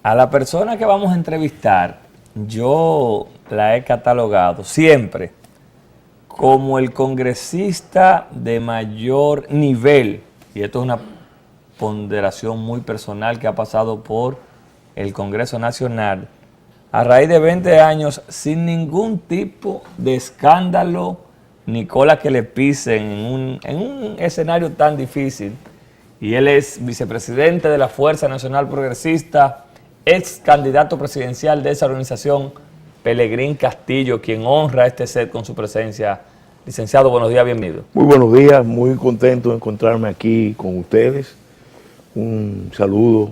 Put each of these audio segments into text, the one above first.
A la persona que vamos a entrevistar, yo la he catalogado siempre como el congresista de mayor nivel, y esto es una ponderación muy personal que ha pasado por el Congreso Nacional, a raíz de 20 años sin ningún tipo de escándalo ni cola que le pisen en un escenario tan difícil. Y él es vicepresidente de la Fuerza Nacional Progresista, ex candidato presidencial de esa organización, Pelegrín Castillo, quien honra este set con su presencia. Licenciado, buenos días, bienvenido. Muy buenos días, muy contento de encontrarme aquí con ustedes. Un saludo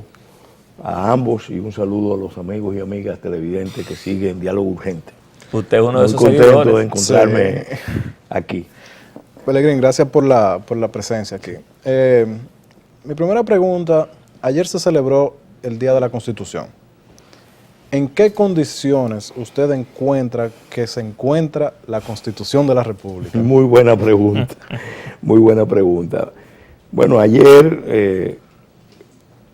a ambos y un saludo a los amigos y amigas televidentes que siguen Diálogo Urgente. Usted es uno de esos seguidores. Muy contento de encontrarme aquí. Pelegrín, gracias por la presencia aquí. Mi primera pregunta, ayer se celebró el Día de la Constitución. ¿En qué condiciones usted encuentra que se encuentra la Constitución de la República? Muy buena pregunta, muy buena pregunta. Bueno, ayer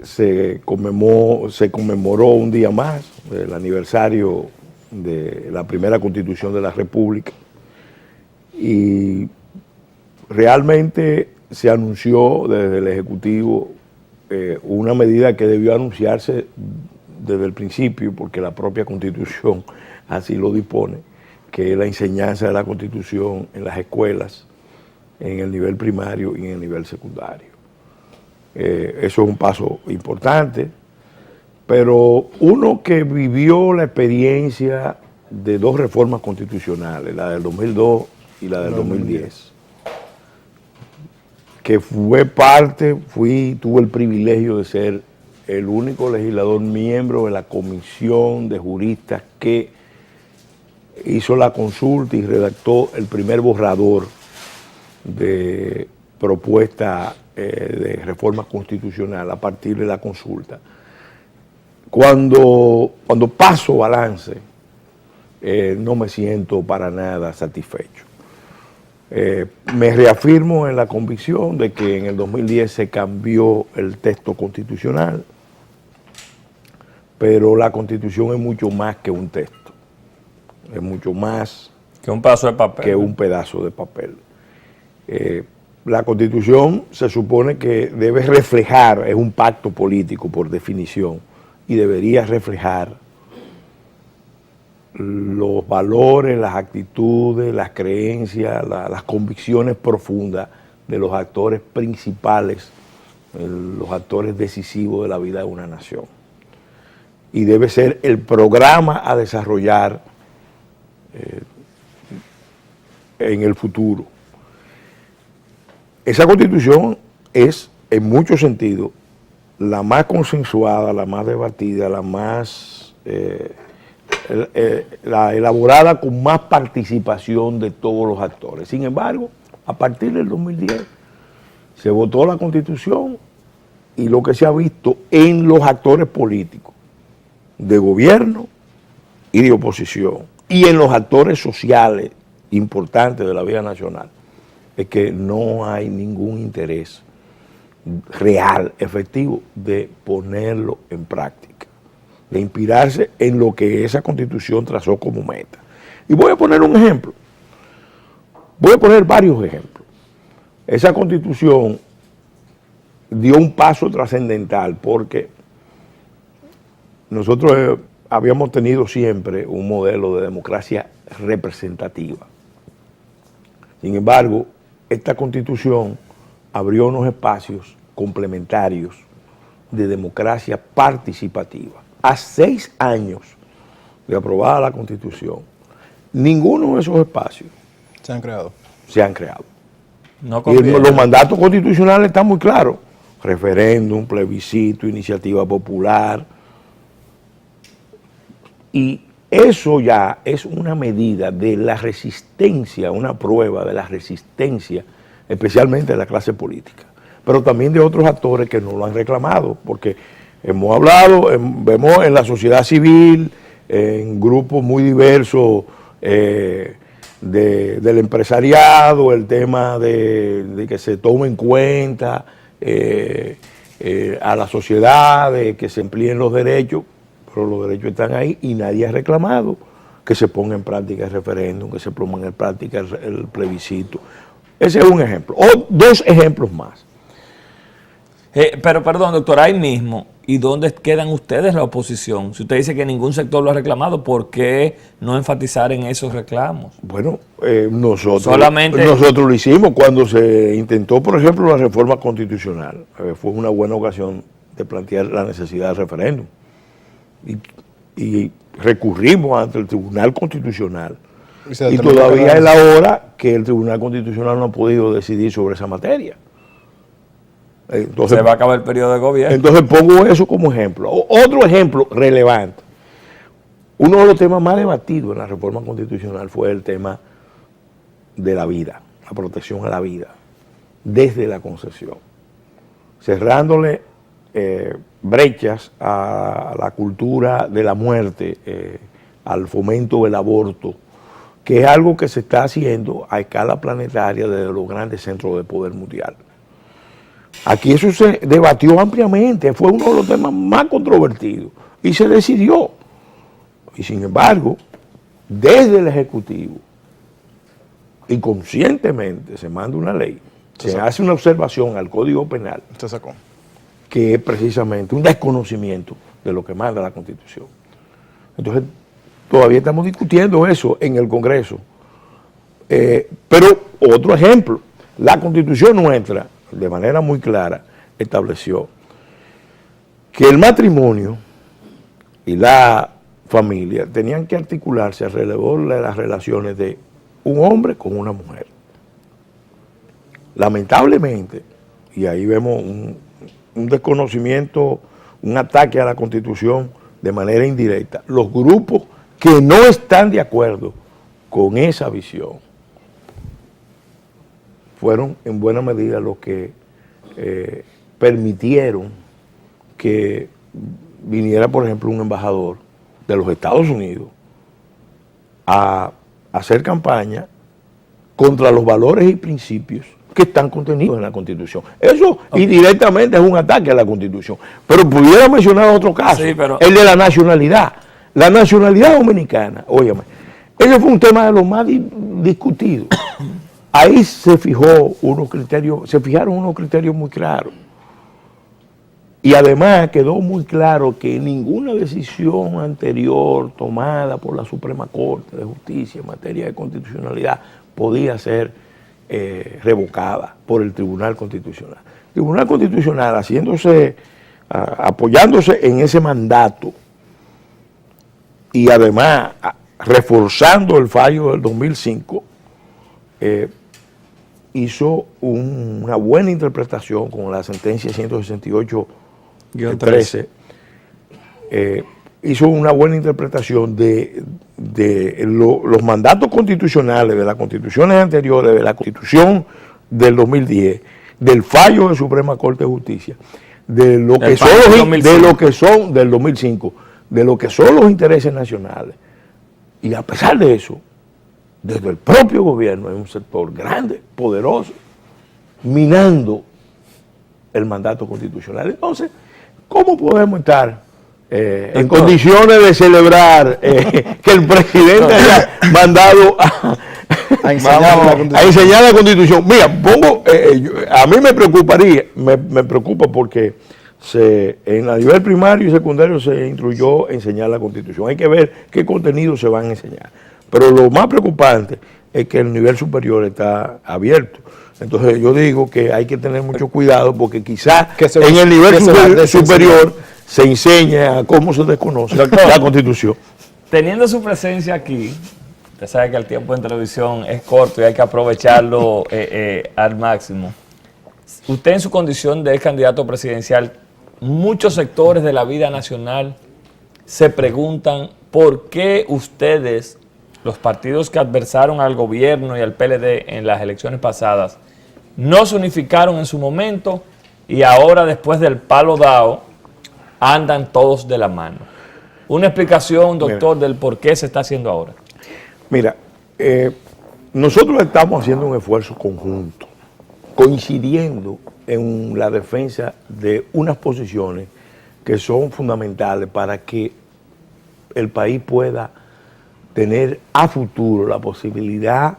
se conmemoró un día más, el aniversario de la primera Constitución de la República, y realmente se anunció desde el Ejecutivo una medida que debió anunciarse desde el principio, porque la propia Constitución así lo dispone, que es la enseñanza de la Constitución en las escuelas, en el nivel primario y en el nivel secundario. Eso es un paso importante, pero uno que vivió la experiencia de dos reformas constitucionales, la del 2002 y la del 2010, que tuve el privilegio de ser el único legislador miembro de la comisión de juristas que hizo la consulta y redactó el primer borrador de propuesta de reforma constitucional a partir de la consulta. Cuando paso balance, no me siento para nada satisfecho. Me reafirmo en la convicción de que en el 2010 se cambió el texto constitucional, pero la Constitución es mucho más que un texto, es mucho más que un pedazo de papel. Que un pedazo de papel. La Constitución se supone que debe reflejar, es un pacto político por definición, y debería reflejar los valores, las actitudes, las creencias, las convicciones profundas de los actores principales, los actores decisivos de la vida de una nación. Y debe ser el programa a desarrollar en el futuro. Esa Constitución es, en muchos sentidos, la más consensuada, la más debatida, la más la elaborada con más participación de todos los actores. Sin embargo, a partir del 2010 se votó la Constitución y lo que se ha visto en los actores políticos de gobierno y de oposición y en los actores sociales importantes de la vida nacional es que no hay ningún interés real, efectivo, de ponerlo en práctica, de inspirarse en lo que esa Constitución trazó como meta. Y voy a poner un ejemplo, voy a poner varios ejemplos. Esa Constitución dio un paso trascendental porque nosotros habíamos tenido siempre un modelo de democracia representativa. Sin embargo, esta Constitución abrió unos espacios complementarios de democracia participativa. A 6 años de aprobada la Constitución, ninguno de esos espacios se han creado. No y los mandatos constitucionales están muy claros. Referéndum, plebiscito, iniciativa popular. Y eso ya es una medida de la resistencia, una prueba de la resistencia, especialmente de la clase política, pero también de otros actores que no lo han reclamado, porque hemos hablado, vemos en la sociedad civil, en grupos muy diversos del empresariado, el tema de que se tome en cuenta a la sociedad, de que se empleen los derechos, pero los derechos están ahí y nadie ha reclamado que se ponga en práctica el referéndum, que se ponga en práctica el plebiscito. Ese es un ejemplo. O dos ejemplos más. Pero perdón, doctor, ahí mismo, ¿y dónde quedan ustedes la oposición? Si usted dice que ningún sector lo ha reclamado, ¿por qué no enfatizar en esos reclamos? Bueno, nosotros lo hicimos cuando se intentó, por ejemplo, la reforma constitucional. Fue una buena ocasión de plantear la necesidad del referéndum. Y recurrimos ante el Tribunal Constitucional. Y todavía es la hora que el Tribunal Constitucional no ha podido decidir sobre esa materia. Entonces, se va a acabar el periodo de gobierno. Entonces pongo eso como ejemplo. Otro ejemplo relevante. Uno de los temas más debatidos en la reforma constitucional fue el tema de la vida, la protección a la vida, desde la concepción, cerrándole brechas a la cultura de la muerte, al fomento del aborto, que es algo que se está haciendo a escala planetaria desde los grandes centros de poder mundial. Aquí eso se debatió ampliamente, fue uno de los temas más controvertidos y se decidió. Y sin embargo, desde el Ejecutivo, inconscientemente se manda una ley, se hace una observación al Código Penal, que es precisamente un desconocimiento de lo que manda la Constitución. Entonces, todavía estamos discutiendo eso en el Congreso. Pero otro ejemplo, la Constitución nuestra, de manera muy clara, estableció que el matrimonio y la familia tenían que articularse alrededor de las relaciones de un hombre con una mujer. Lamentablemente, y ahí vemos un desconocimiento, un ataque a la Constitución de manera indirecta, los grupos que no están de acuerdo con esa visión fueron en buena medida los que permitieron que viniera, por ejemplo, un embajador de los Estados Unidos a hacer campaña contra los valores y principios que están contenidos en la Constitución. Eso indirectamente es un ataque a la Constitución. Pero pudiera mencionar otro caso, sí, el de la nacionalidad. La nacionalidad dominicana, óyeme, ese fue un tema de los más discutidos. Ahí se fijaron unos criterios muy claros. Y además quedó muy claro que ninguna decisión anterior tomada por la Suprema Corte de Justicia en materia de constitucionalidad podía ser revocada por el Tribunal Constitucional. El Tribunal Constitucional, apoyándose en ese mandato y además reforzando el fallo del 2005, hizo una buena interpretación con la sentencia 168-13, hizo una buena interpretación de los mandatos constitucionales, de las constituciones anteriores, de la Constitución del 2010, del fallo de Suprema Corte de Justicia, de lo que son del 2005, de lo que son los intereses nacionales. Y a pesar de eso, desde el propio gobierno hay un sector grande, poderoso, minando el mandato constitucional. Entonces, ¿cómo podemos estar en condiciones de celebrar que el presidente haya mandado a enseñar la Constitución? Mira, a mí me preocupa porque a nivel primario y secundario se instruyó a enseñar la Constitución. Hay que ver qué contenidos se van a enseñar. Pero lo más preocupante es que el nivel superior está abierto. Entonces yo digo que hay que tener mucho cuidado porque quizás en el nivel superior se enseña cómo se desconoce la Constitución. Teniendo su presencia aquí, usted sabe que el tiempo en televisión es corto y hay que aprovecharlo al máximo. Usted en su condición de candidato presidencial, muchos sectores de la vida nacional se preguntan por qué ustedes, los partidos que adversaron al gobierno y al PLD en las elecciones pasadas, no se unificaron en su momento y ahora después del palo dado andan todos de la mano. Una explicación, doctor, del por qué se está haciendo ahora. Mira, nosotros estamos haciendo un esfuerzo conjunto, coincidiendo en la defensa de unas posiciones que son fundamentales para que el país pueda tener a futuro la posibilidad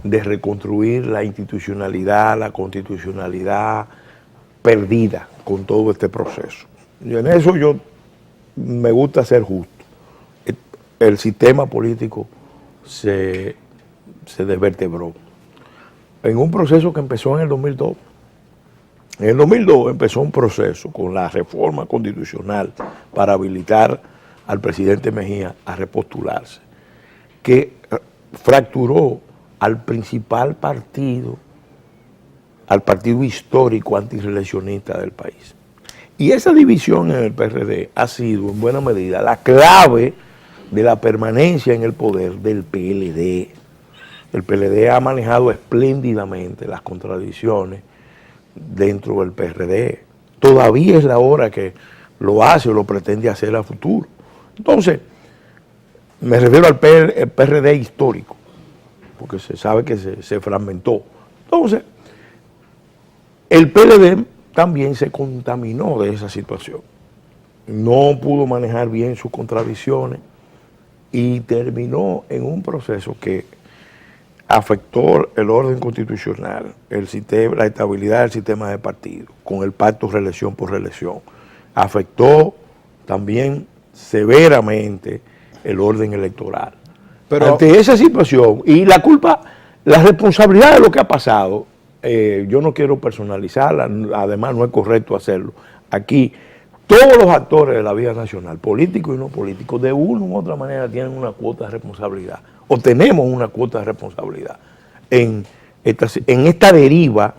de reconstruir la institucionalidad, la constitucionalidad perdida con todo este proceso. Y en eso yo me gusta ser justo. El sistema político se desvertebró en un proceso que empezó en el 2002. En el 2002 empezó un proceso con la reforma constitucional para habilitar al presidente Mejía a repostularse, que fracturó al principal partido, al partido histórico antirreeleccionista del país. Y esa división en el PRD ha sido en buena medida la clave de la permanencia en el poder del PLD. El PLD ha manejado espléndidamente las contradicciones dentro del PRD. Todavía es la hora que lo hace o lo pretende hacer a futuro. Entonces, me refiero al PRD histórico, porque se sabe que se fragmentó. Entonces, el PLD también se contaminó de esa situación. No pudo manejar bien sus contradicciones y terminó en un proceso que afectó el orden constitucional, el sistema, la estabilidad del sistema de partido, con el pacto reelección por reelección. Afectó también severamente el orden electoral. Pero ante esa situación, y la culpa, la responsabilidad de lo que ha pasado, yo no quiero personalizarla, además no es correcto hacerlo. Aquí, todos los actores de la vida nacional, políticos y no políticos, de una u otra manera tienen una cuota de responsabilidad, o tenemos una cuota de responsabilidad en esta deriva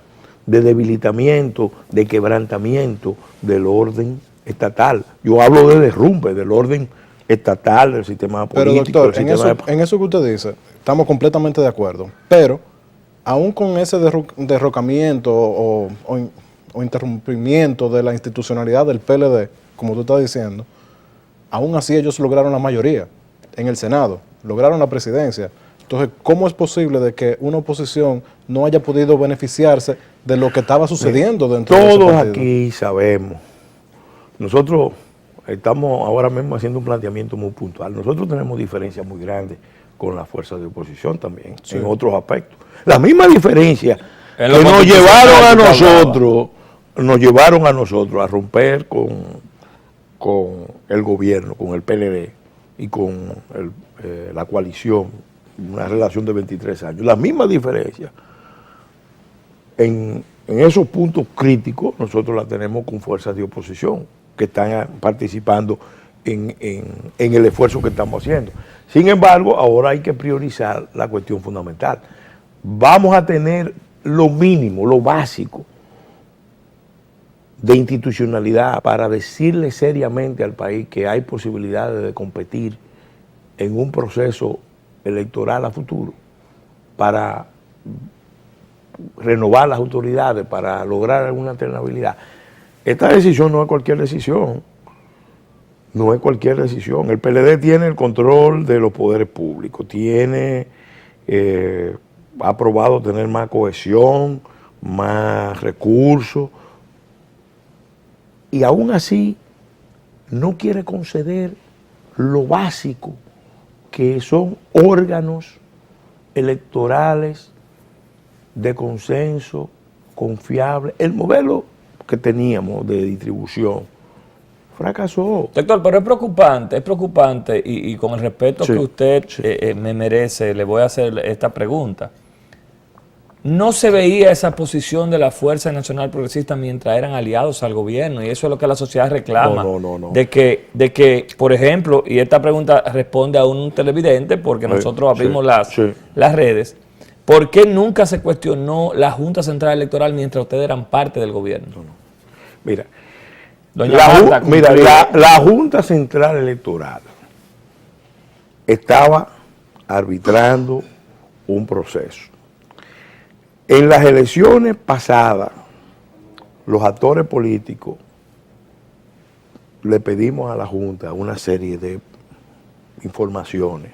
de debilitamiento, de quebrantamiento del orden estatal. Yo hablo de derrumbe del orden estatal, del sistema político. Pero doctor, en eso que usted dice, estamos completamente de acuerdo, pero aún con ese derrocamiento o interrumpimiento de la institucionalidad del PLD, como tú estás diciendo, aún así ellos lograron la mayoría en el Senado, lograron la presidencia. Entonces, ¿cómo es posible de que una oposición no haya podido beneficiarse de lo que estaba sucediendo dentro de ese partido? Todos aquí sabemos. Nosotros estamos ahora mismo haciendo un planteamiento muy puntual. Nosotros tenemos diferencias muy grandes con las fuerzas de oposición también, sí, en otros aspectos. La misma diferencia que nos llevaron a nosotros a romper con el gobierno, con el PLD y con la coalición, una relación de 23 años. La misma diferencia en esos puntos críticos nosotros la tenemos con fuerzas de oposición que están participando en el esfuerzo que estamos haciendo. Sin embargo, ahora hay que priorizar la cuestión fundamental. Vamos a tener lo mínimo, lo básico de institucionalidad para decirle seriamente al país que hay posibilidades de competir en un proceso electoral a futuro, para renovar las autoridades, para lograr alguna alternabilidad. Esta decisión no es cualquier decisión, no es cualquier decisión. El PLD tiene el control de los poderes públicos, ha probado tener más cohesión, más recursos, y aún así no quiere conceder lo básico, que son órganos electorales de consenso, confiable. El modelo que teníamos de distribución fracasó. Doctor, pero es preocupante y con el respeto que usted me merece, le voy a hacer esta pregunta. No se veía esa posición de la Fuerza Nacional Progresista mientras eran aliados al gobierno, y eso es lo que la sociedad reclama. No. De que, por ejemplo, y esta pregunta responde a un televidente, porque nosotros abrimos las redes, ¿por qué nunca se cuestionó la Junta Central Electoral mientras ustedes eran parte del gobierno? Mira, la Junta Central Electoral estaba arbitrando un proceso. En las elecciones pasadas, los actores políticos le pedimos a la Junta una serie de informaciones,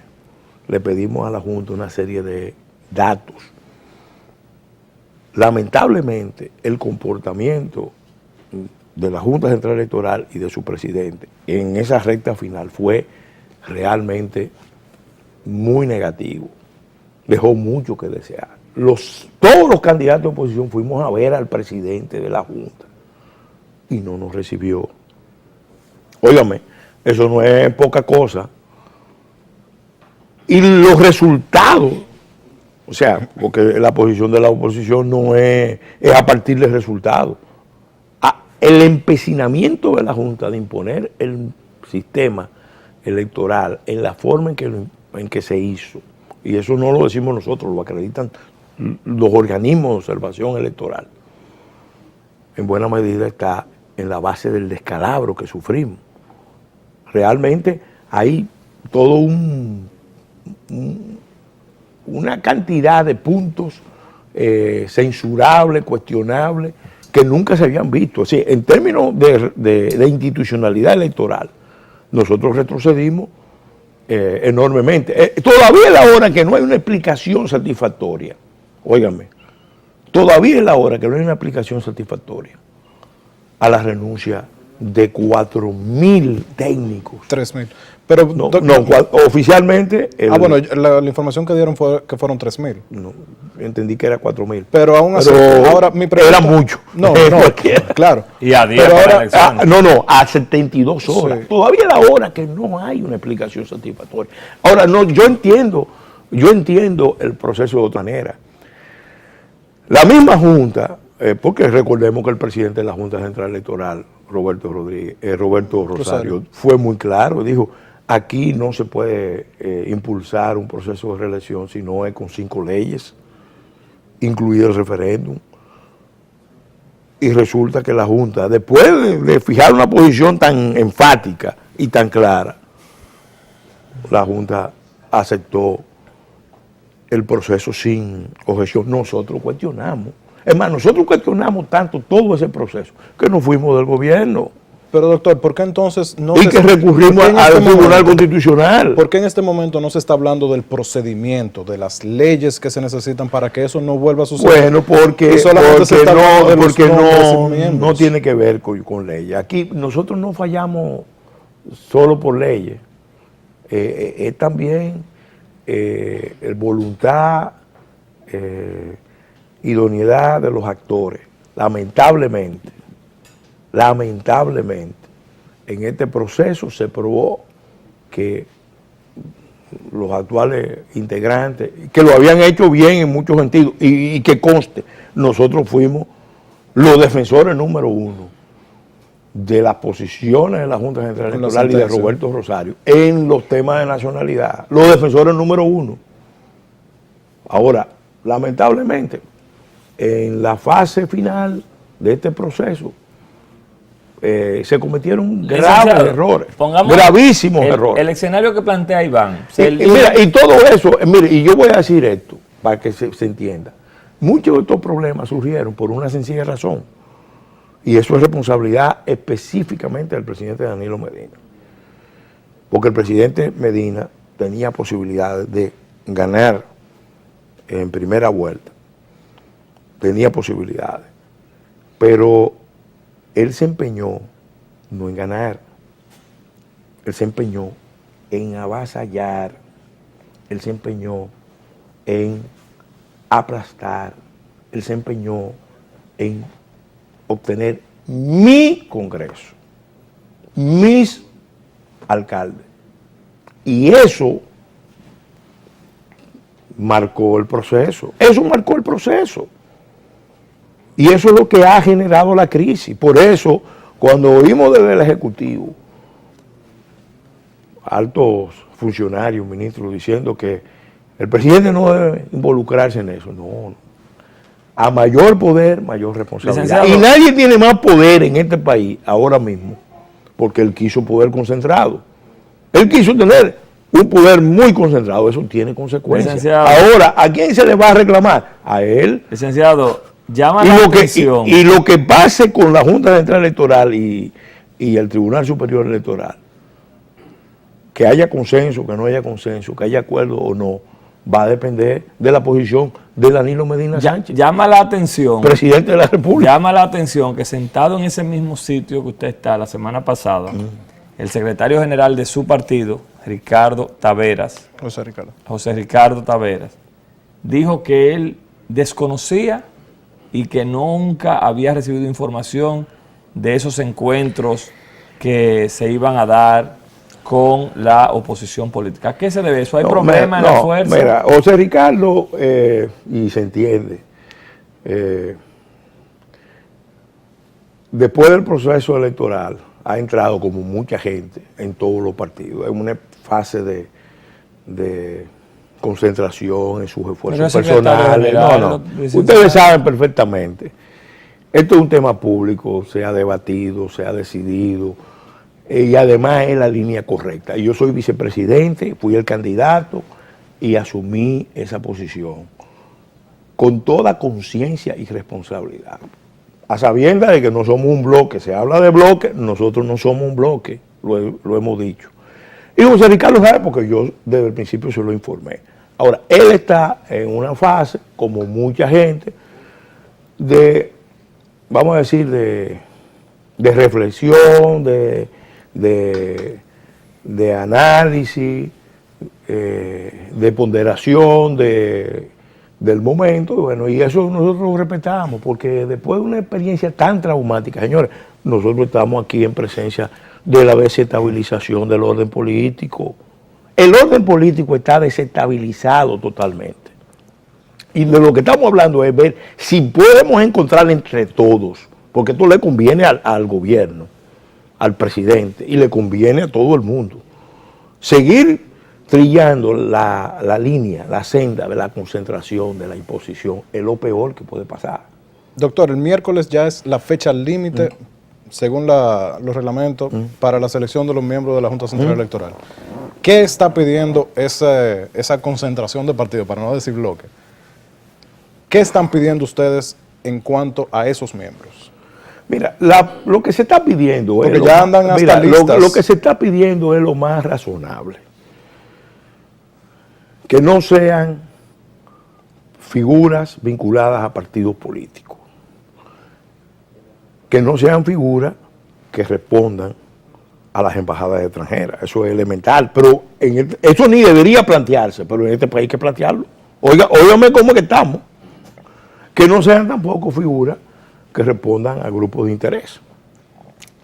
le pedimos a la Junta una serie de datos. Lamentablemente, el comportamiento de la Junta Central Electoral y de su presidente en esa recta final fue realmente muy negativo. Dejó mucho que desear. Todos los candidatos de oposición fuimos a ver al presidente de la Junta y no nos recibió. Óigame, eso no es poca cosa. Y los resultados, o sea, porque la posición de la oposición no es a partir del resultado. El empecinamiento de la Junta de imponer el sistema electoral en la forma en que se hizo, y eso no lo decimos nosotros, lo acreditan los organismos de observación electoral, en buena medida está en la base del descalabro que sufrimos. Realmente hay todo una cantidad de puntos censurables, cuestionables, que nunca se habían visto. Así, en términos de institucionalidad electoral, nosotros retrocedimos enormemente. Todavía es la hora que no hay una explicación satisfactoria. Óigame, todavía es la hora que no hay una explicación satisfactoria a la renuncia de 4.000 técnicos. 3.000. Pero no, oficialmente... bueno, la información que dieron fue que fueron 3.000. No, entendí que era 4.000. Pero aún así, ahora mi pregunta... Era mucho. No, claro. Y a día para la elección. A 72 horas. Sí. Todavía es la hora que no hay una explicación satisfactoria. Ahora, yo entiendo el proceso de otra manera. La misma Junta, porque recordemos que el presidente de la Junta Central Electoral, Roberto Rosario, fue muy claro, dijo, aquí no se puede impulsar un proceso de reelección si no es con 5 leyes, incluido el referéndum. Y resulta que la Junta, después de fijar una posición tan enfática y tan clara, la Junta aceptó el proceso sin objeción. Nosotros cuestionamos. Es más, nosotros cuestionamos tanto todo ese proceso que nos fuimos del gobierno. Pero doctor, ¿por qué entonces no y que recurrimos al Tribunal Constitucional? ¿Por qué en este momento no se está hablando del procedimiento, de las leyes que se necesitan para que eso no vuelva a suceder? Bueno, porque no tiene que ver con leyes. Aquí nosotros no fallamos solo por leyes. Es también voluntad, idoneidad de los actores. Lamentablemente, en este proceso se probó que los actuales integrantes, que lo habían hecho bien en muchos sentidos, y que conste, nosotros fuimos los defensores número 1 de las posiciones de la Junta Central Electoral y de Roberto Rosario en los temas de nacionalidad, los defensores número 1. Ahora, lamentablemente, en la fase final de este proceso, se cometieron graves errores, gravísimos errores. El escenario que plantea Iván. Y todo eso, y yo voy a decir esto para que se entienda. Muchos de estos problemas surgieron por una sencilla razón, y eso es responsabilidad específicamente del presidente Danilo Medina. Porque el presidente Medina tenía posibilidades de ganar en primera vuelta, tenía posibilidades, pero él se empeñó no en ganar, él se empeñó en avasallar, él se empeñó en aplastar, él se empeñó en obtener mi Congreso, mis alcaldes. Y eso marcó el proceso, Y eso es lo que ha generado la crisis. Por eso, cuando oímos desde el Ejecutivo, altos funcionarios, ministros, diciendo que el presidente no debe involucrarse en eso, no. A mayor poder, mayor responsabilidad. Y nadie tiene más poder en este país ahora mismo, porque él quiso poder concentrado. Él quiso tener un poder muy concentrado, eso tiene consecuencias. Ahora, ¿a quién se le va a reclamar? A él. Licenciado, llama la atención. Y lo que pase con la Junta Central Electoral y el Tribunal Superior Electoral, que haya consenso, que no haya consenso, que haya acuerdo o no, va a depender de la posición de Danilo Medina Sánchez. Llama la atención, presidente de la República. Llama la atención que sentado en ese mismo sitio que usted está la semana pasada, el secretario general de su partido, Ricardo Taveras, José Ricardo Taveras, dijo que él desconocía y que nunca había recibido información de esos encuentros que se iban a dar con la oposición política. ¿A qué se debe eso? ¿Hay problemas en la fuerza? Mira, José Ricardo, y se entiende, después del proceso electoral ha entrado, como mucha gente, en todos los partidos, en una fase de concentración en sus esfuerzos personales. Ustedes saben perfectamente. Esto es un tema público, se ha debatido, se ha decidido, y además es la línea correcta. Yo soy vicepresidente, fui el candidato y asumí esa posición con toda conciencia y responsabilidad. A sabiendas de que no somos un bloque, se habla de bloque, nosotros no somos un bloque, lo hemos dicho. Y José Ricardo sabe porque yo desde el principio se lo informé. Ahora, él está en una fase, como mucha gente, de, vamos a decir, de reflexión, de análisis, de ponderación del momento, bueno, y eso nosotros lo respetamos, porque después de una experiencia tan traumática, señores, nosotros estamos aquí en presencia de la desestabilización del orden político. El orden político está desestabilizado totalmente. Y de lo que estamos hablando es ver si podemos encontrar entre todos, porque esto le conviene al gobierno, al presidente, y le conviene a todo el mundo, seguir trillando la línea, la senda de la concentración, de la imposición, es lo peor que puede pasar. Doctor, el miércoles ya es la fecha límite, según los reglamentos, para la selección de los miembros de la Junta Central Electoral. ¿Qué está pidiendo esa concentración de partidos, para no decir bloque? ¿Qué están pidiendo ustedes en cuanto a esos miembros? Mira, lo que se está pidiendo porque es ya andan hasta listas. Lo que se está pidiendo es lo más razonable. Que no sean figuras vinculadas a partidos políticos. Que no sean figuras que respondan a las embajadas extranjeras. Eso es elemental, pero eso ni debería plantearse, pero en este país hay que plantearlo. Óigame cómo que estamos. Que no sean tampoco figuras que respondan a grupos de interés.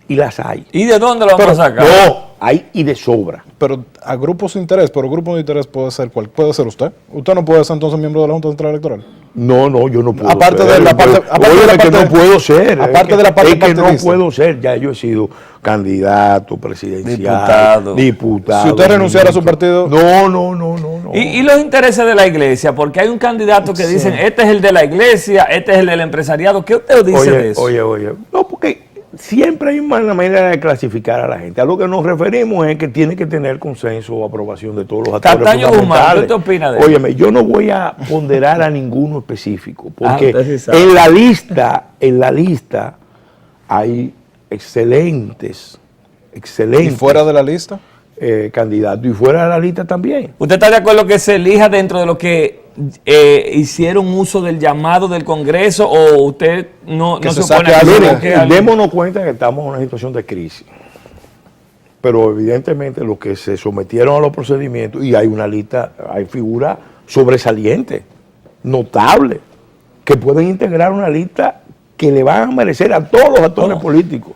Y las hay. ¿Y de dónde lo vamos a sacar? No, hay y de sobra. Pero a grupos de interés, pero grupos de interés puede ser puede ser usted. ¿Usted no puede ser entonces miembro de la Junta Central Electoral? No, yo no puedo aparte ser. De la parte, que no puedo ser. Aparte de la parte que no puedo ser. Ya yo he sido candidato presidencial, diputado. Si usted renunciara a su partido. No. ¿Y los intereses de la iglesia? Porque hay un candidato que dicen, este es el de la iglesia, este es el del empresariado. ¿Qué usted dice de eso? Oye. No, porque siempre hay una manera de clasificar a la gente. A lo que nos referimos es que tiene que tener consenso o aprobación de todos los actores Cataño fundamentales. Guzmán, ¿qué opina de eso? Óyeme, yo no voy a ponderar a ninguno específico, porque sí en la lista hay excelentes ¿Y fuera de la lista? candidatos, y fuera de la lista también. ¿Usted está de acuerdo que se elija dentro de lo que hicieron uso del llamado del Congreso, o usted no se opone a eso? Démonos cuenta que estamos en una situación de crisis, pero evidentemente los que se sometieron a los procedimientos, y hay una lista, hay figuras sobresalientes, notables, que pueden integrar una lista que le van a merecer a todos los actores políticos.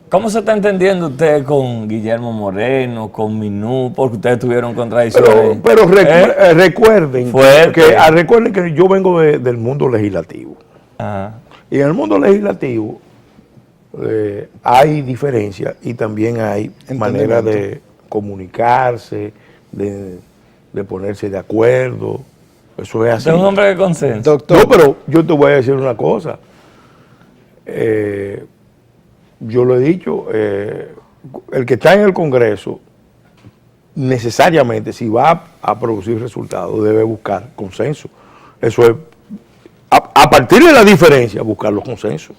¿Cómo se está entendiendo usted con Guillermo Moreno, con Minú, porque ustedes tuvieron contradicciones? Pero recuerden que yo vengo del mundo legislativo. Ajá. Y en el mundo legislativo hay diferencias y también hay maneras de comunicarse, de ponerse de acuerdo. Eso es así. ¿Usted es un hombre de consenso? Doctor. No, pero yo te voy a decir una cosa. Yo lo he dicho, el que está en el Congreso, necesariamente, si va a producir resultados, debe buscar consenso. Eso es, a partir de la diferencia, buscar los consensos.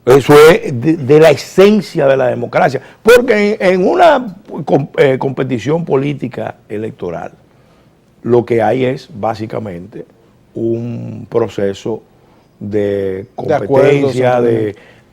Eso es de la esencia de la democracia. Porque en una competición política electoral, lo que hay es básicamente un proceso de competencia,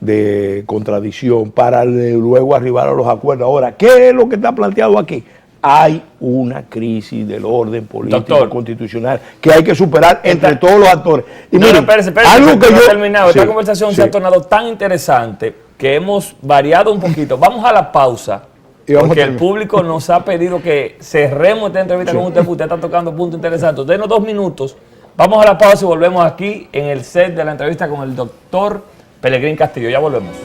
de contradicción para luego arribar a los acuerdos. Ahora, ¿qué es lo que está planteado aquí? Hay una crisis del orden político, Doctor, constitucional que hay que superar entre todos los actores. Y no, miren, espérese, algo que no yo ha terminado. sí, Esta conversación se ha tornado tan interesante que hemos variado un poquito. Vamos a la pausa. Y vamos Porque a el público nos ha pedido que cerremos esta entrevista con usted, porque usted está tocando puntos interesantes. Denos 2 minutos. Vamos a la pausa y volvemos aquí en el set de la entrevista con el doctor Pelegrín Castillo. Ya volvemos.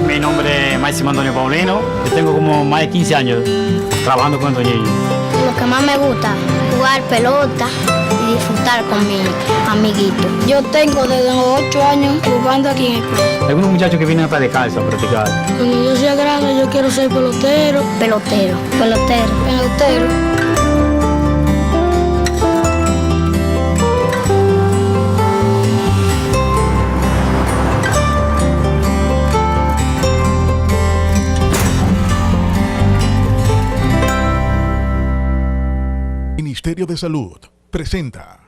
Mi nombre es Máximo Antonio Paulino. Yo tengo como más de 15 años trabajando con estos niños. Lo que más me gusta, jugar pelota y disfrutar con mis amiguitos. Yo tengo desde los 8 años jugando aquí en el club. Algunos muchachos que vienen a descalzo a practicar. Cuando yo sea grande, yo quiero ser pelotero. Pelotero. Pelotero. Pelotero. Ministerio de Salud presenta.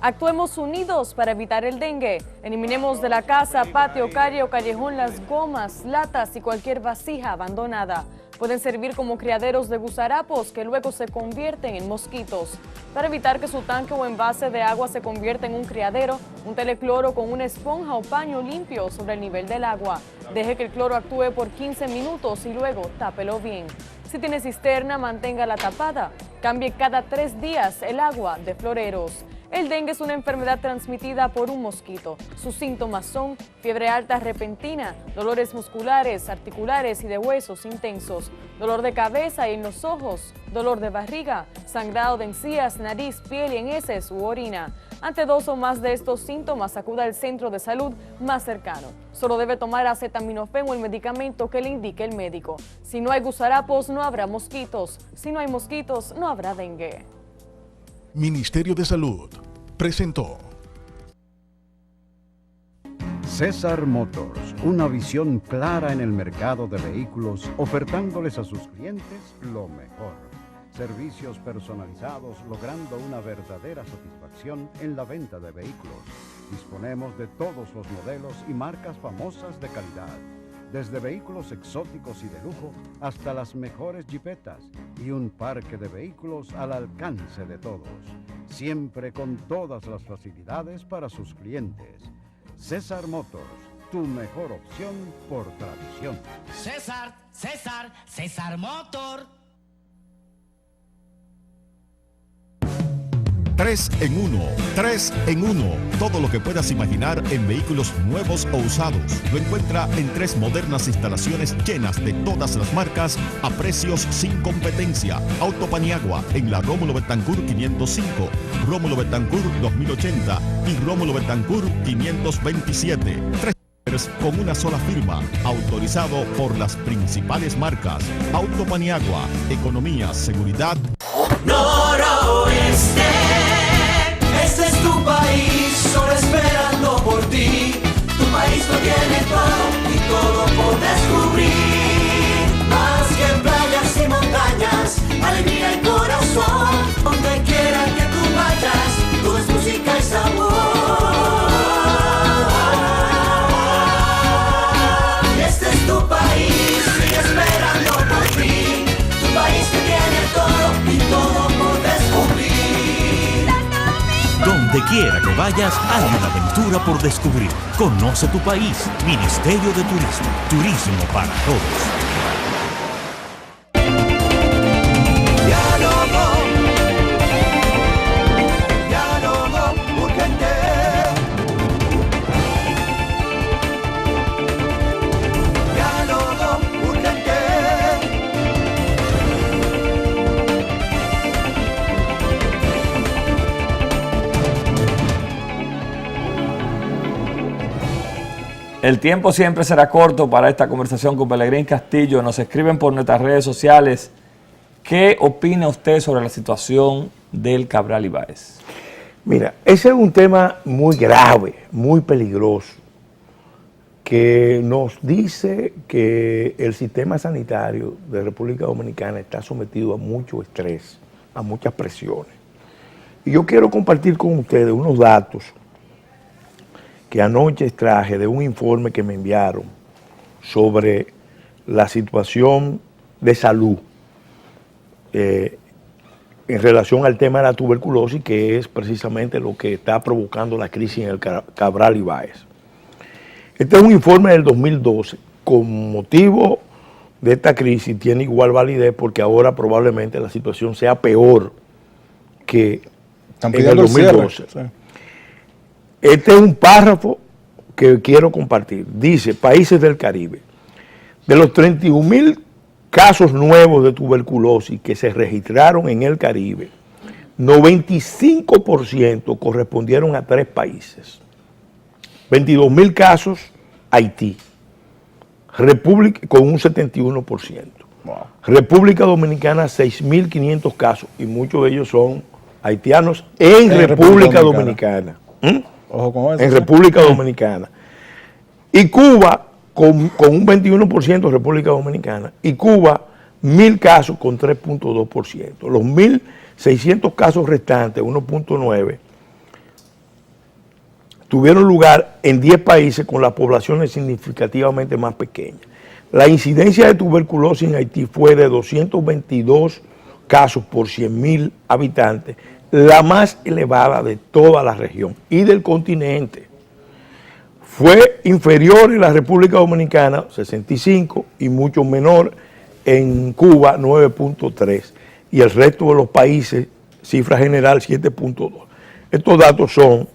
Actuemos unidos para evitar el dengue. Eliminemos de la casa, patio, calle o callejón las gomas, latas y cualquier vasija abandonada. Pueden servir como criaderos de gusarapos que luego se convierten en mosquitos. Para evitar que su tanque o envase de agua se convierta en un criadero, un telecloro con una esponja o paño limpio sobre el nivel del agua. Deje que el cloro actúe por 15 minutos y luego tápelo bien. Si tiene cisterna, manténgala tapada. Cambie cada 3 días el agua de floreros. El dengue es una enfermedad transmitida por un mosquito. Sus síntomas son fiebre alta repentina, dolores musculares, articulares y de huesos intensos, dolor de cabeza y en los ojos, dolor de barriga, sangrado de encías, nariz, piel y en heces u orina. Ante 2 o más de estos síntomas, acuda al centro de salud más cercano. Solo debe tomar acetaminofén o el medicamento que le indique el médico. Si no hay gusarapos, no habrá mosquitos. Si no hay mosquitos, no habrá dengue. Ministerio de Salud presentó. César Motors, una visión clara en el mercado de vehículos, ofertándoles a sus clientes lo mejor. Servicios personalizados, logrando una verdadera satisfacción en la venta de vehículos. Disponemos de todos los modelos y marcas famosas de calidad, desde vehículos exóticos y de lujo hasta las mejores jipetas y un parque de vehículos al alcance de todos, siempre con todas las facilidades para sus clientes. César Motors, tu mejor opción por tradición. César Motor. 3 en 1, 3 en 1. Todo lo que puedas imaginar en vehículos nuevos o usados. Lo encuentra en 3 modernas instalaciones llenas de todas las marcas a precios sin competencia. Auto Paniagua en la Rómulo Betancourt 505, Rómulo Betancourt 2080 y Rómulo Betancourt 527. 3 con una sola firma, autorizado por las principales marcas. Auto Paniagua, economía, seguridad. Noroeste, este es tu país, solo esperando por ti. Tu país lo tiene todo y todo por descubrir. Más que playas y montañas, alegría y corazón. Donde quiera que tú vayas, todo es música y sabor. Y este es tu país, sigue esperando por ti. Tu país que tiene todo y todo por descubrir. Donde quiera que vayas, hay una aventura por descubrir. Conoce tu país. Ministerio de Turismo. Turismo para todos. El tiempo siempre será corto para esta conversación con Pelegrín Castillo. Nos escriben por nuestras redes sociales. ¿Qué opina usted sobre la situación del Cabral Ibáez? Mira, ese es un tema muy grave, muy peligroso, que nos dice que el sistema sanitario de República Dominicana está sometido a mucho estrés, a muchas presiones. Y yo quiero compartir con ustedes unos datos que anoche extraje de un informe que me enviaron sobre la situación de salud en relación al tema de la tuberculosis, que es precisamente lo que está provocando la crisis en el Cabral Ibáez. Este es un informe del 2012. Con motivo de esta crisis tiene igual validez porque ahora probablemente la situación sea peor que en el 2012. Sí. Este es un párrafo que quiero compartir. Dice, países del Caribe. De los 31,000 casos nuevos de tuberculosis que se registraron en el Caribe, 95% correspondieron a 3 países. 22,000 casos, Haití, con un 71%. Wow. República Dominicana, 6,500 casos, y muchos de ellos son haitianos en República Dominicana. Ojo con eso. En República Dominicana. Y Cuba, con un 21% República Dominicana, y Cuba, 1,000 casos con 3.2%. Los 1,600 casos restantes, 1.9%, tuvieron lugar en 10 países con las poblaciones significativamente más pequeñas. La incidencia de tuberculosis en Haití fue de 222 casos por 100,000 habitantes, la más elevada de toda la región y del continente. Fue inferior en la República Dominicana, 65, y mucho menor en Cuba, 9.3, y el resto de los países, cifra general, 7.2. Estos datos son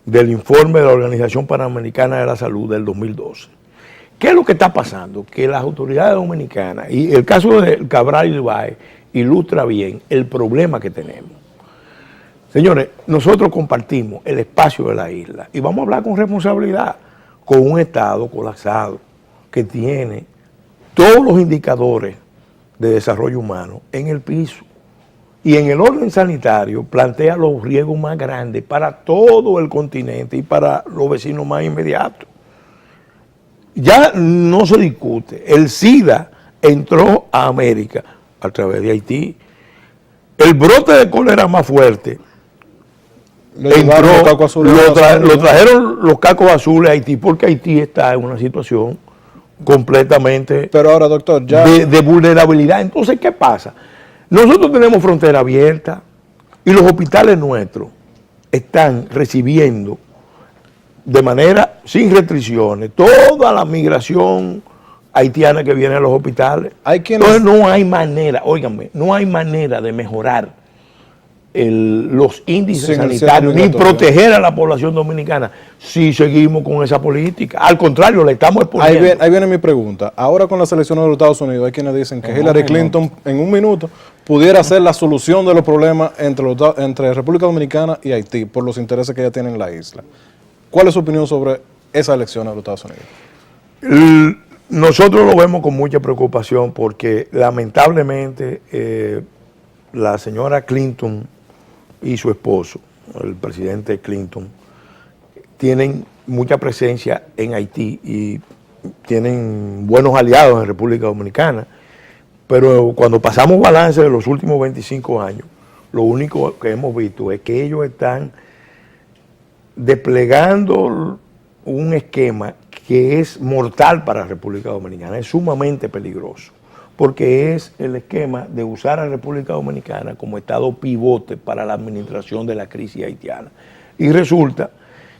del informe de la Organización Panamericana de la Salud del 2012. ¿Qué es lo que está pasando? Que las autoridades dominicanas, y el caso de Cabral Ibáez ilustra bien el problema que tenemos. Señores, nosotros compartimos el espacio de la isla y vamos a hablar con responsabilidad, con un Estado colapsado que tiene todos los indicadores de desarrollo humano en el piso. Y en el orden sanitario plantea los riesgos más grandes para todo el continente y para los vecinos más inmediatos. Ya no se discute. El SIDA entró a América a través de Haití. El brote de cólera más fuerte lo trajeron los cacos azules a Haití porque Haití está en una situación completamente pero ahora, doctor, ya de vulnerabilidad. Entonces, ¿qué pasa? Nosotros tenemos frontera abierta y los hospitales nuestros están recibiendo de manera sin restricciones toda la migración haitiana que viene a los hospitales. Entonces no hay manera, óiganme, no hay manera de mejorar los índices sanitarios ni proteger a la población dominicana si seguimos con esa política. Al contrario, le estamos exponiendo. Ahí viene mi pregunta. Ahora con las elecciones de los Estados Unidos hay quienes dicen que Hillary Clinton en un minuto pudiera ser la solución de los problemas entre República Dominicana y Haití por los intereses que ella tiene en la isla. ¿Cuál es su opinión sobre esa elección de los Estados Unidos? Nosotros lo vemos con mucha preocupación porque lamentablemente la señora Clinton y su esposo, el presidente Clinton, tienen mucha presencia en Haití y tienen buenos aliados en República Dominicana, pero cuando pasamos balance de los últimos 25 años, lo único que hemos visto es que ellos están desplegando un esquema que es mortal para la República Dominicana, es sumamente peligroso, porque es el esquema de usar a la República Dominicana como estado pivote para la administración de la crisis haitiana. Y resulta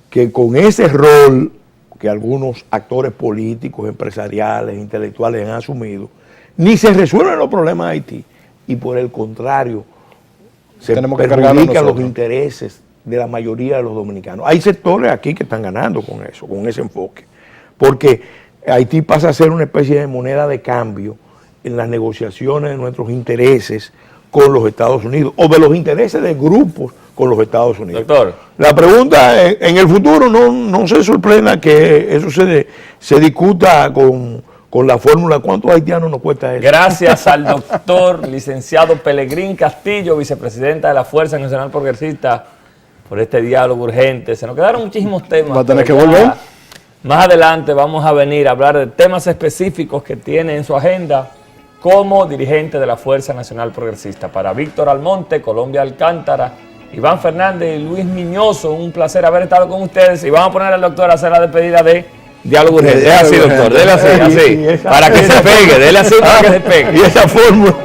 que con ese rol que algunos actores políticos, empresariales, intelectuales han asumido, ni se resuelven los problemas de Haití, y por el contrario, se perjudican los intereses de la mayoría de los dominicanos. Hay sectores aquí que están ganando con eso, con ese enfoque, porque Haití pasa a ser una especie de moneda de cambio en las negociaciones de nuestros intereses con los Estados Unidos, o de los intereses de grupos con los Estados Unidos. Doctor. La pregunta es, en el futuro no se sorprenda que eso se discuta con la fórmula. ¿Cuántos haitianos nos cuesta eso? Gracias al doctor licenciado Pelegrín Castillo, vicepresidenta de la Fuerza Nacional Progresista, por este diálogo urgente. Se nos quedaron muchísimos temas. Va a tener que volver. Más adelante vamos a venir a hablar de temas específicos que tiene en su agenda como dirigente de la Fuerza Nacional Progresista. Para Víctor Almonte, Colombia Alcántara, Iván Fernández y Luis Miñoso, un placer haber estado con ustedes. Y vamos a poner al doctor a hacer la despedida de diálogo urgente. Déle así, doctor, déle así, para que se pegue, déle así para que se pegue. Y esa fórmula.